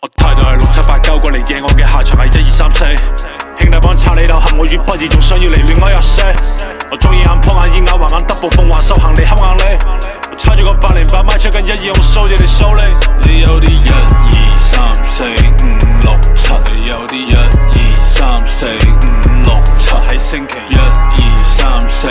我態度係6、7、8、9過嚟贏我嘅下場係1、2、3、4，兄弟幫撐你頭陷我於不義，仲想要嚟亂我入射。我中意眼碰眼耳咬橫眼 double 鳳還手行你恰硬你，我猜住個808邁出緊1、2用數字嚟數你。你有啲1、2、3、4、5、6、7，你有啲1、2、3、4、5、6、7喺星期1、2、3、4、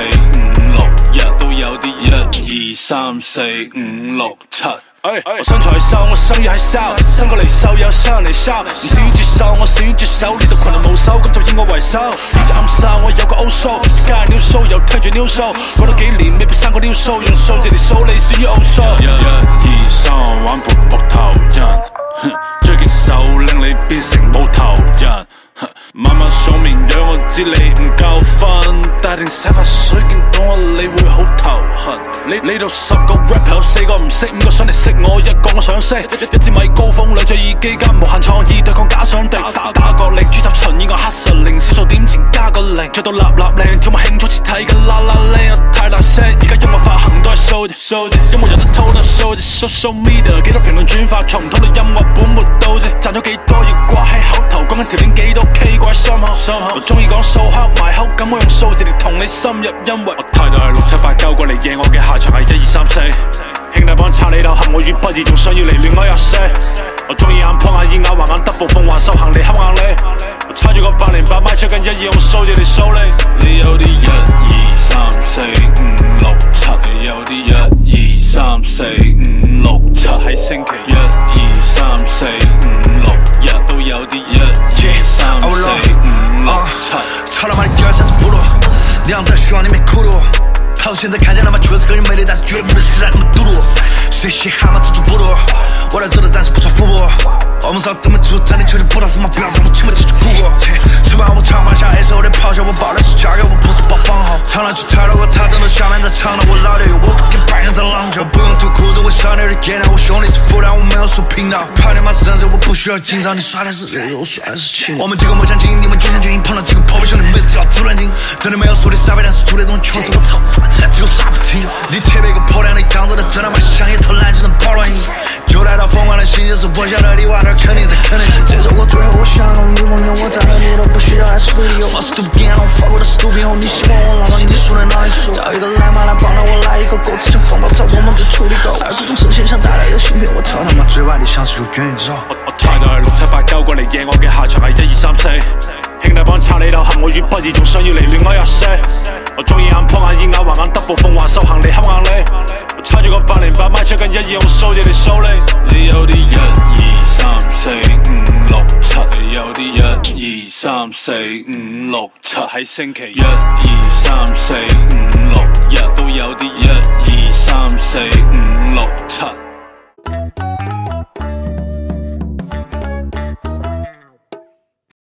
5、6日都有啲1、2、3、4、5、6、7。我身材瘦，我生意係燒，生過嚟瘦有傷嚟燒，唔少於接受，我少於接手，呢度群人無手，咁就以我為首。其實暗哨，我有個 O 數，加係 new 數，又推住 new 數，過多幾年未必生過 new 數，用數字嚟數你少於 O 數。1、2、3玩盤膊頭人，追擊手令你變成冇頭人。慢慢數面讓我知你唔夠分，帶定洗髮水見到我你會好頭痕。呢度10個 rapper 有4個唔識，5個想嚟識我，1個我想識。一支米高峰，2隻耳機加無限創意對抗假想敵。打角力，豬雜巡演我黑實靈，小數點前加個0，着到立靚，做乜慶祝似睇緊啦啦靚，我太大聲，而家音樂發行都係數字，音樂有得偷得數字 ，social media 幾多評論轉發，從唔討論音樂本末倒置，賺咗幾多要掛喺口頭，講緊條鏈幾多 K 掛喺心口。我中意講數黑埋口，咁我用數字嚟同你深入，因為我態度係6、7、8、9過嚟贏我嘅下場係1、2、3、4，兄弟幫撐你頭陷我於不義，仲想要嚟亂我入射。我中意眼碰眼耳咬橫眼 double 鳳還手行你恰硬你，我猜住個808邁出緊1、2用數字嚟數你。你有啲1、2、3、4、5、6、7，你有啲1、2、3、4、5、6、7喺星期1、2、3、4、5、6日都有啲1、2、3、4、5、6、7。操他妈的第二下子不落，娘在学校里面哭的我。好，现在看见他妈确实个人魅力，但是绝不能时代那么毒毒。谁稀罕嘛自主不多，我来这的但是不穿服务。我们少都没出战，你求你不到什么，不要让我亲们继续哭过。吃完我长发下 S 我的咆哮，我报的是价格，我不是报番号。唱了去太多个他真的下面在唱的我老爹，我不跟白人在浪叫，不用脱裤子，我少点的烟我兄弟是负担，我没有说频道。跑你妈是真实，我不需要紧张，你耍的是热，我耍的是情。我们几个没想进，你们就想进，碰到几个破皮兄弟，妹子要自然进。真的没有说的傻逼，但是做的东西确实我操，只有傻不听。你特别个破亮的样子的，真他妈像一头蓝精神跑乱音。就来到疯狂的心就是我晓得你娃儿肯定在肯定。这首歌最后我想让女朋友，我在和你都不需要爱是独立。我是毒品，我发过的是毒品后，你喜欢我，那么你输的哪一输？找一个来嘛来帮了我来一个歌词像风暴潮，我们只处理够。20种声线想带来的芯片，我操他妈嘴巴里像是有元宇宙。我態度係6、7、8、9過嚟贏我嘅下場係1、2、3、4，兄弟幫撐你頭陷我於不義，仲想要嚟亂我入射。我中意眼碰眼耳咬橫眼 double 鳳還手行你恰硬你，我猜住個808邁出緊1、2用數字嚟數你。你有啲1、2、3、4、5、6、7，你有啲1、2、3、4、5、6、7喺星期1、2、3、4、5、6日